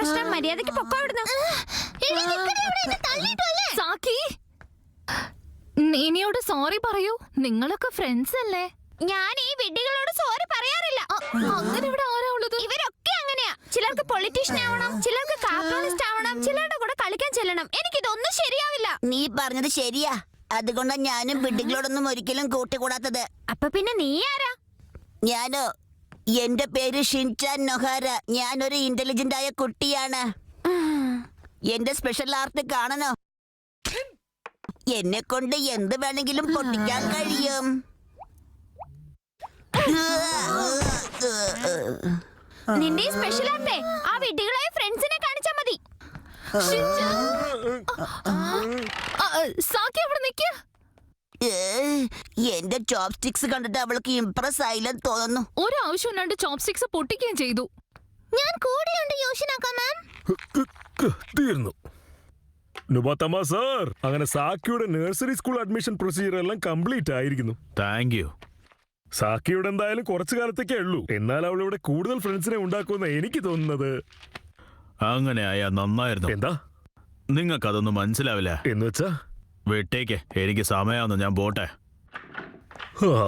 പ്രശ്നം? മര്യാദയ്ക്ക് പൊക്കോടുന്നു. സാക്കി, നീനിയോട് സോറി പറയൂ. നിങ്ങളൊക്കെ ഫ്രണ്ട്സ് അല്ലേ? ഞാൻ ഈ വിഡ്ഢികളോട് സോറി പറയാറില്ല. അങ്ങനെ ഇവിടെ ആരാ ഉള്ളത്? ഇവരൊക്കെ അങ്ങനെയാ. ചിലർക്ക് പൊളിറ്റീഷ്യൻ ആവണം, ചിലർക്ക് കാർട്ടൂണിസ്റ്റ് ആവണം, ചിലരുടെ കൂടെ കളിക്കാൻ ചെല്ലണം. എനിക്കിതൊന്നും ശരിയാവില്ല. നീ പറഞ്ഞത് ശരിയാ. അതുകൊണ്ടാ ഞാനും വിഡ്ഢികളോടൊന്നും ഒരിക്കലും കൂട്ടുകൂടാത്തത്. അപ്പൊ പിന്നെ നീ ആരാ? ഞാനോ? എന്റെ പേര് ഷിൻചാൻ നൊഹാര. ഞാനൊരു ഇന്റലിജന്റ് ആയ കുട്ടിയാണ്. എന്റെ സ്പെഷ്യൽ ആർട്ട് കാണണോ? എന്നെ കൊണ്ട് എന്ത് വേണമെങ്കിലും പൊട്ടിക്കാൻ കഴിയും. നിന്റെ സ്പെഷ്യൽ ആർട്ടേ ആ വിഡ്ഢികളായ ഫ്രണ്ട്സിനെ കാണിച്ചാ മതി. സാക്കി അവിടെ നിക്ക്. എന്റെ ചോപ്സ്റ്റിക്സ് കണ്ടിട്ട് അവൾക്ക് ഇംപ്രസ് ആയില്ലെന്ന് തോന്നുന്നു. ഒരു ആവശ്യമില്ലാണ്ട് ചോപ്സ്റ്റിക്സ് പൊട്ടിക്കുകയും ചെയ്തു. ഞാൻ കൂടെയുണ്ട് യോഷിനാക്ക മാം. തീർന്നു. നുബത്തമ്മ സർ, അങ്ങനെ സാക്കിയുടെ നഴ്സറി സ്കൂൾ അഡ്മിഷൻ പ്രൊസീജിയർ എല്ലാം കംപ്ലീറ്റ് ആയിരിക്കുന്നു. Thank you. സാക്കിയുടെ എന്തായാലും കുറച്ചു കാലത്തേക്കേ ഉള്ളൂ. എന്നാൽ അവൾ ഇവിടെ കൂടുതൽ ഫ്രണ്ട്സിനെ ഉണ്ടാക്കുമെന്ന് എനിക്ക് തോന്നുന്നത്. അങ്ങനെ ആയാ നന്നായിരുന്നു. എന്താ? നിങ്ങൾക്കതൊന്നും മനസ്സിലാവില്ല. എന്ന് വെച്ചാ? വിട്ടേക്ക്, എനിക്ക് സമയാവുന്നു, ഞാൻ പോട്ടെ. ആ